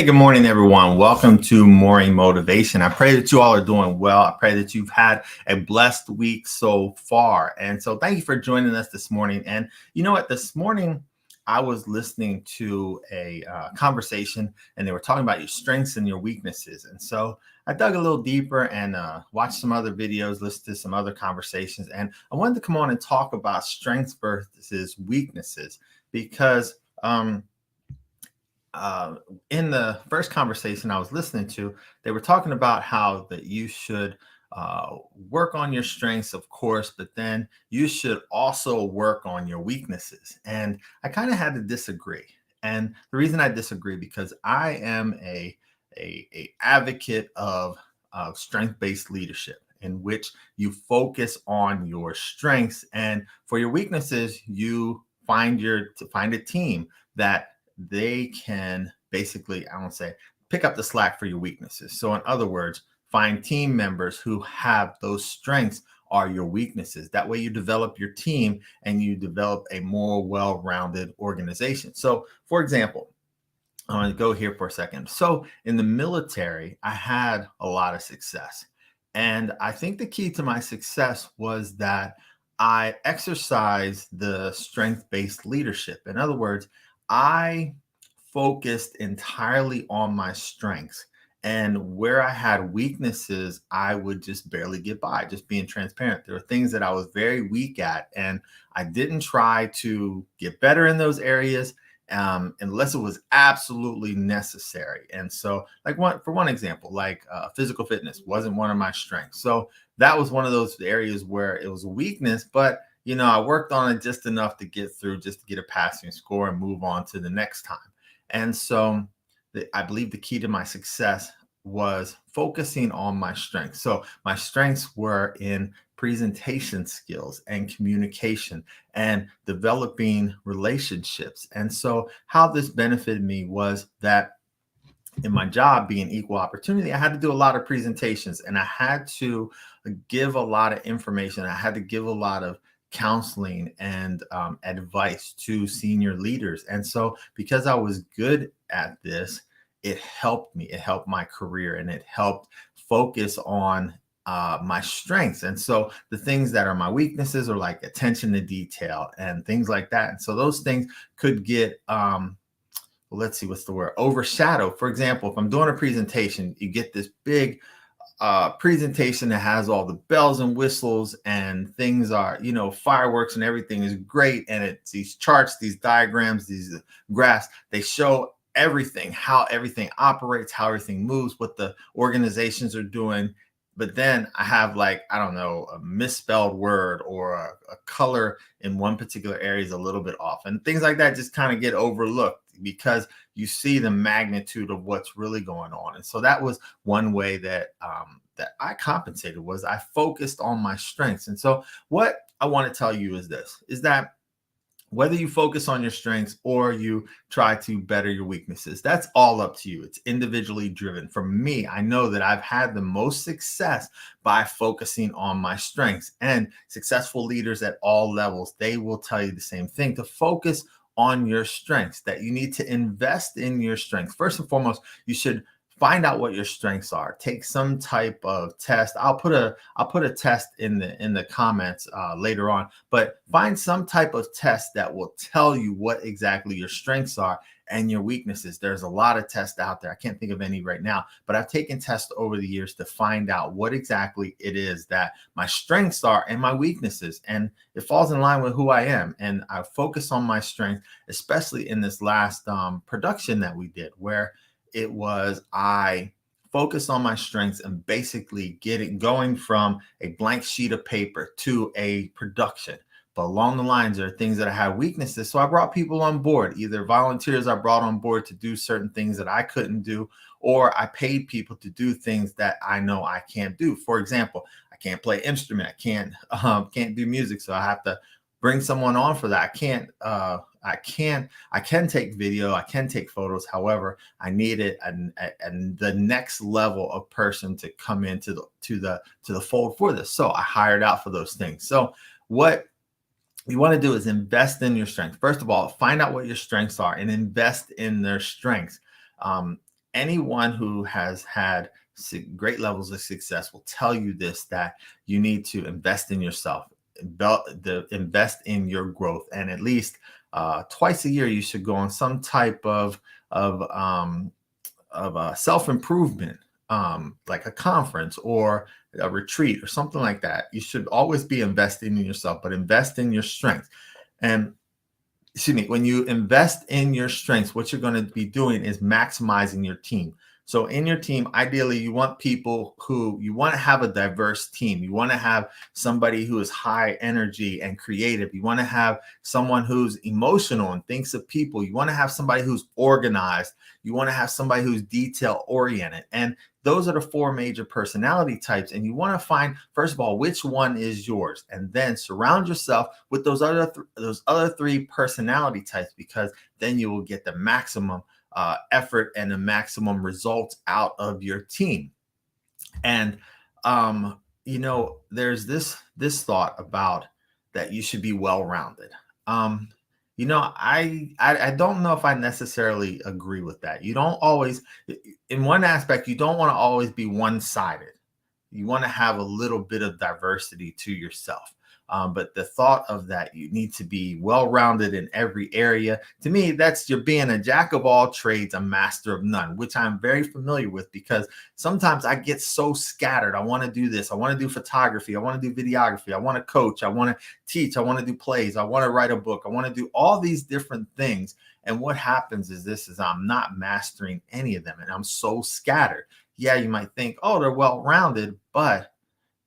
Hey, good morning, everyone. Welcome to Morning Motivation. I pray that you all are doing well. I pray that you've had a blessed week so far. And so thank you for joining us this morning. And you know what? This morning, I was listening to a conversation and they were talking about your strengths and your weaknesses. And so I dug a little deeper and watched some other videos, listened to some other conversations. And I wanted to come on and talk about strengths versus weaknesses because uh, in the first conversation I was listening to, they were talking about how that you should work on your strengths, of course, but then you should also work on your weaknesses. And I kind of had to disagree. And the reason I disagree because I am a advocate of strength-based leadership, in which you focus on your strengths, and for your weaknesses, you find a team that they can basically, I won't say pick up the slack for your weaknesses. So, in other words, find team members who have those strengths are your weaknesses. That way, you develop your team and you develop a more well rounded organization. So, for example, I want to go here for a second. So, in the military, I had a lot of success. And I think the key to my success was that I exercised the strength based leadership. In other words, I focused entirely on my strengths. And where I had weaknesses, I would just barely get by, just being transparent. There were things that I was very weak at, and I didn't try to get better in those areas unless it was absolutely necessary. And so, like for one example, like physical fitness wasn't one of my strengths. So that was one of those areas where it was a weakness, but I worked on it just enough to get through, just to get a passing score and move on to the next time. And so I believe the key to my success was focusing on my strengths. So my strengths were in presentation skills and communication and developing relationships. And so how this benefited me was that in my job being equal opportunity, I had to do a lot of presentations and I had to give a lot of information. I had to give a lot of counseling and advice to senior leaders. And so because I was good at this, it helped me. It helped my career and it helped focus on my strengths. And so the things that are my weaknesses are like attention to detail and things like that. And so those things could get let's see, what's the word? Overshadow. For example, if I'm doing a presentation, you get this big presentation that has all the bells and whistles and things are, fireworks and everything is great. And it's these charts, these diagrams, these graphs, they show everything, how everything operates, how everything moves, what the organizations are doing. But then I have like, I don't know, a misspelled word or a color in one particular area is a little bit off. And things like that just kind of get overlooked because you see the magnitude of what's really going on. And so that was one way that I compensated was I focused on my strengths. And so what I want to tell you is that whether you focus on your strengths or you try to better your weaknesses, that's all up to you. It's individually driven. For me, I know that I've had the most success by focusing on my strengths, and successful leaders at all levels, they will tell you the same thing, to focus on your strengths, that you need to invest in your strengths. First and foremost, you should find out what your strengths are. Take some type of test. I'll put a test in the comments later on, but find some type of test that will tell you what exactly your strengths are and your weaknesses. There's a lot of tests out there. I can't think of any right now, but I've taken tests over the years to find out what exactly it is that my strengths are and my weaknesses. And it falls in line with who I am. And I focus on my strengths, especially in this last production that we did, where it was I focused on my strengths and basically going from a blank sheet of paper to a production. But along the lines, there are things that I had weaknesses. So I brought people on board, either volunteers I brought on board to do certain things that I couldn't do, or I paid people to do things that I know I can't do. For example, I can't play instrument. I can't do music. So I have to bring someone on for that. I can take video, I can take photos. However, I needed and the next level of person to come into the fold for this. So I hired out for those things. So what you want to do is invest in your strengths. First of all, find out what your strengths are and invest in their strengths. anyone who has had great levels of success will tell you this, that you need to invest in yourself, invest in your growth, and at least twice a year you should go on some type of um, self improvement, like a conference or a retreat or something like that. You should always be investing in yourself, but invest in your strength. And excuse me, when you invest in your strengths, what you're going to be doing is maximizing your team. So in your team, ideally, you want people who you want to have a diverse team. You want to have somebody who is high energy and creative. You want to have someone who's emotional and thinks of people. You want to have somebody who's organized. You want to have somebody who's detail oriented. And those are the four major personality types. And you want to find, first of all, which one is yours, and then surround yourself with those other three personality types, because then you will get the maximum effort and the maximum results out of your team. And there's this thought about that you should be well-rounded. Um, I don't know if I necessarily agree with that. You don't always, in one aspect, you don't want to always be one-sided. You want to have a little bit of diversity to yourself. But the thought of that, you need to be well-rounded in every area. To me, that's you're being a jack of all trades, a master of none, which I'm very familiar with, because sometimes I get so scattered. I want to do this. I want to do photography. I want to do videography. I want to coach. I want to teach. I want to do plays. I want to write a book. I want to do all these different things. And what happens is I'm not mastering any of them, and I'm so scattered. Yeah, you might think, oh, they're well-rounded, but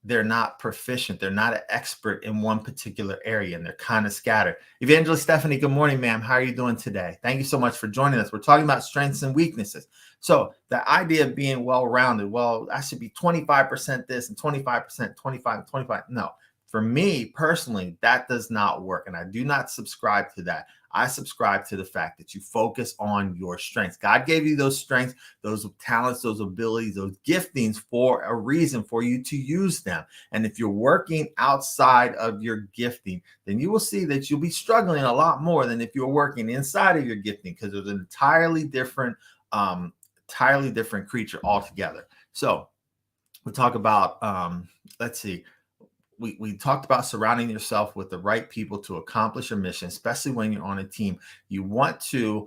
they're not proficient. They're not an expert in one particular area, and they're kind of scattered. Evangelist Stephanie, good morning, ma'am. How are you doing today? Thank you so much for joining us. We're talking about strengths and weaknesses. So the idea of being well-rounded, well, I should be 25% this and 25%, 25, 25. No, for me personally, that does not work. And I do not subscribe to that. I subscribe to the fact that you focus on your strengths. God gave you those strengths, those talents, those abilities, those giftings for a reason, for you to use them. And if you're working outside of your gifting, then you will see that you'll be struggling a lot more than if you're working inside of your gifting, because it's an entirely different creature altogether. So we'll talk about, let's see, we talked about surrounding yourself with the right people to accomplish your mission, especially when you're on a team. You want to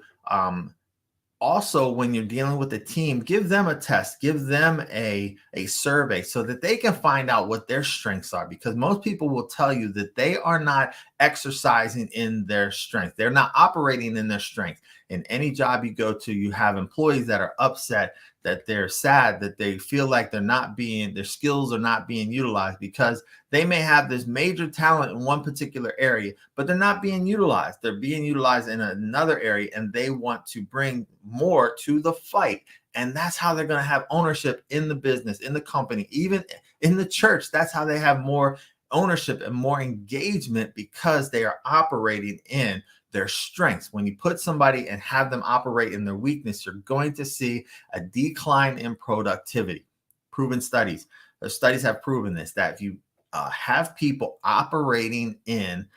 also, when you're dealing with a team, give them a test, give them a survey so that they can find out what their strengths are, because most people will tell you that they are not exercising in their strength. They're not operating in their strength. In any job you go to, you have employees that are upset, that they're sad, that they feel like their skills are not being utilized, because they may have this major talent in one particular area, but they're not being utilized. They're being utilized in another area, and they want to bring more to the fight. And that's how they're going to have ownership in the business, in the company, even in the church. That's how they have more ownership and more engagement, because they are operating in their strengths. When you put somebody and have them operate in their weakness, you're going to see a decline in productivity. Proven studies. The studies have proven this, that if you have people operating in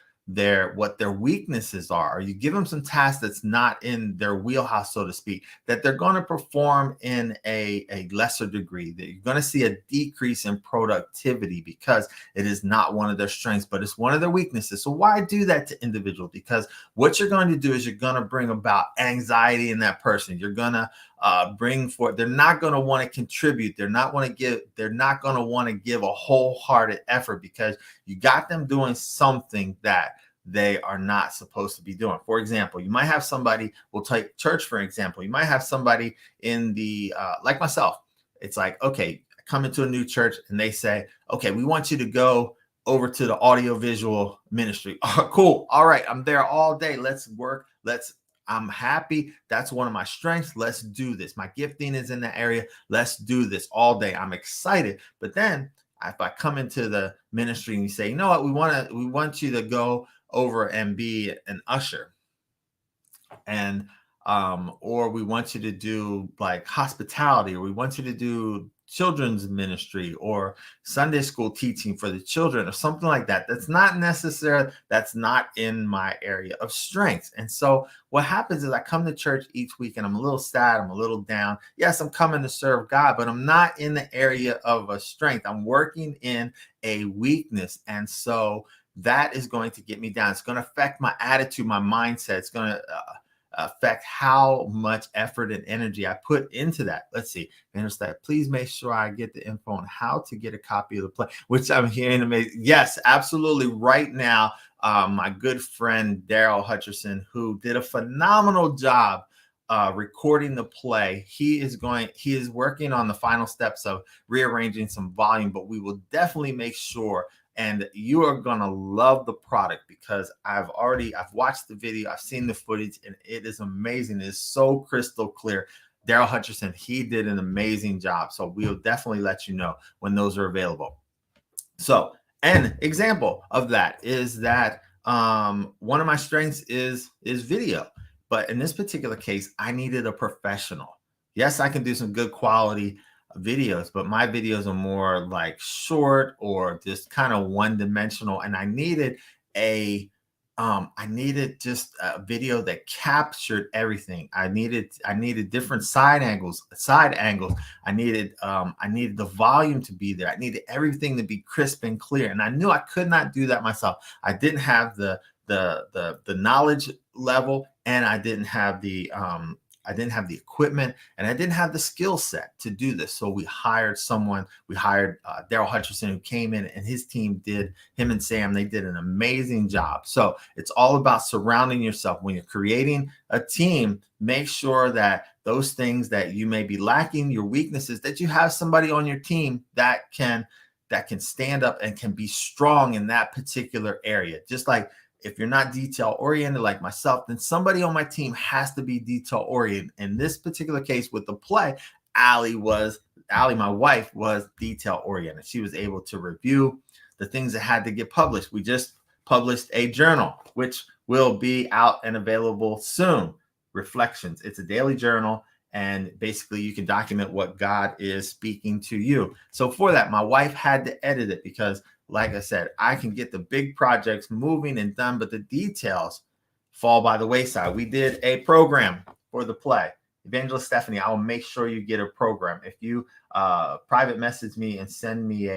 what their weaknesses are, or you give them some tasks that's not in their wheelhouse, so to speak, that they're going to perform in a lesser degree, that you're going to see a decrease in productivity, because it is not one of their strengths, but it's one of their weaknesses. So why do that to individuals? Because what you're going to do is you're going to bring about anxiety in that person. You're going to bring forth, they're not going to want to contribute. They're not going to want to give a wholehearted effort, because you got them doing something that they are not supposed to be doing. For example, you might have somebody, we'll take church, for example. You might have somebody in the, like myself. It's like, okay, I come into a new church and they say, okay, we want you to go over to the audiovisual ministry. Oh, cool. All right. I'm there all day. Let's work. I'm happy. That's one of my strengths. Let's do this. My gifting is in the area. Let's do this all day. I'm excited. But then if I come into the ministry and you say, you know what, we want you to go over and be an usher, and or we want you to do like hospitality, or we want you to do children's ministry or Sunday school teaching for the children or something like that. That's not in my area of strength. And so what happens is I come to church each week and I'm a little sad, I'm a little down. Yes, I'm coming to serve God, but I'm not in the area of a strength. I'm working in a weakness. And so that is going to get me down. It's going to affect my attitude, my mindset. It's going to affect how much effort and energy I put into that. Let's see. Please make sure I get the info on how to get a copy of the play, which I'm hearing amazing. Yes, absolutely. Right now, my good friend Daryl Hutcherson, who did a phenomenal job recording the play. He is working on the final steps of rearranging some volume, but we will definitely make sure. And you are going to love the product because I've watched the video, I've seen the footage, and it is amazing. It is so crystal clear. Daryl Hutcherson, he did an amazing job. So we'll definitely let you know when those are available. So an example of that is that one of my strengths is video. But in this particular case, I needed a professional. Yes, I can do some good quality videos, but my videos are more like short or just kind of one-dimensional. And I needed just a video that captured everything. I needed different side angles. I needed the volume to be there. I needed everything to be crisp and clear. And I knew I could not do that myself. I didn't have the knowledge level, and I didn't have the equipment, and I didn't have the skill set to do this. So we hired someone. We hired Daryl Hutcherson, who came in, and him and Sam, they did an amazing job. So it's all about surrounding yourself. When you're creating a team, make sure that those things that you may be lacking, your weaknesses, that you have somebody on your team that can stand up and can be strong in that particular area. Just like if you're not detail oriented like myself, then somebody on my team has to be detail oriented. In this particular case with the play, Allie, my wife, was detail oriented. She was able to review the things that had to get published. We just published a journal, which will be out and available soon. Reflections. It's a daily journal. And basically, you can document what God is speaking to you. So for that, my wife had to edit it because, like I said, I can get the big projects moving and done, but the details fall by the wayside. We did a program for the play. Evangelist Stephanie, I will make sure you get a program. If you private message me and send me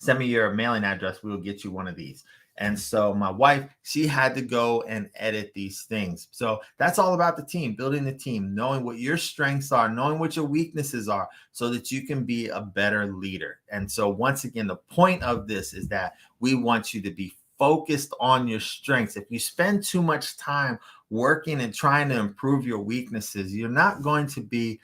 your mailing address, we will get you one of these. And so my wife, she had to go and edit these things. So that's all about the team, building the team, knowing what your strengths are, knowing what your weaknesses are, so that you can be a better leader. And so once again, the point of this is that we want you to be focused on your strengths. If you spend too much time working and trying to improve your weaknesses, you're not going to be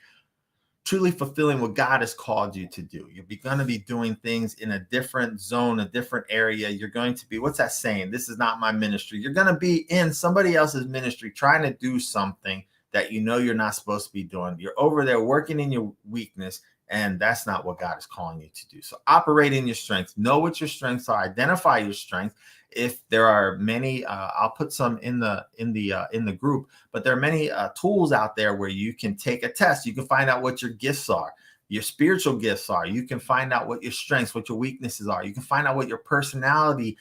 truly fulfilling what God has called you to do. You're going to be doing things in a different zone, a different area. You're going to be, what's that saying? This is not my ministry. You're going to be in somebody else's ministry trying to do something that you know you're not supposed to be doing. You're over there working in your weakness, and that's not what God is calling you to do. So operate in your strengths. Know what your strengths are. Identify your strengths. If there are many, I'll put some in the group, but there are many tools out there where you can take a test. You can find out what your gifts are, your spiritual gifts are. You can find out what your strengths, what your weaknesses are. You can find out what your personality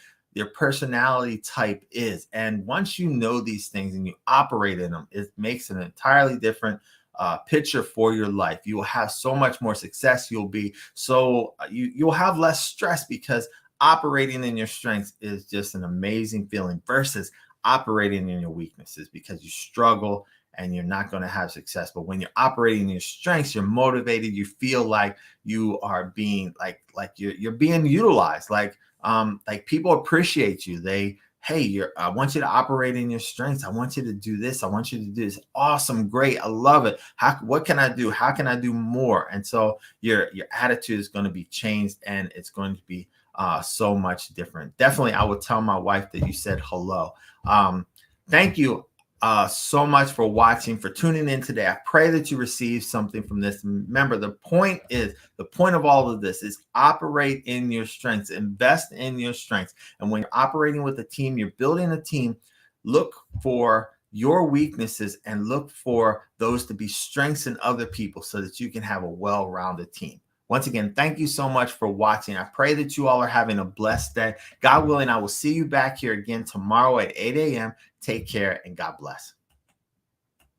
type is. And once you know these things and you operate in them, it makes an entirely different picture for your life. You will have so much more success. You'll have less stress, because operating in your strengths is just an amazing feeling versus operating in your weaknesses, because you struggle and you're not going to have success. But when you're operating in your strengths, you're motivated. You feel like you are being like you're being utilized. Like people appreciate you. I want you to operate in your strengths. I want you to do this. I want you to do this. Awesome. Great. I love it. What can I do? How can I do more? And so your attitude is going to be changed, and it's going to be so much different. Definitely, I would tell my wife that you said hello. Thank you so much for watching, for tuning in today. I pray that you receive something from this. Remember, the point of all of this is operate in your strengths, invest in your strengths. And when you're operating with a team, you're building a team, look for your weaknesses and look for those to be strengths in other people so that you can have a well-rounded team. Once again, thank you so much for watching. I pray that you all are having a blessed day. God willing, I will see you back here again tomorrow at 8 a.m. Take care and God bless.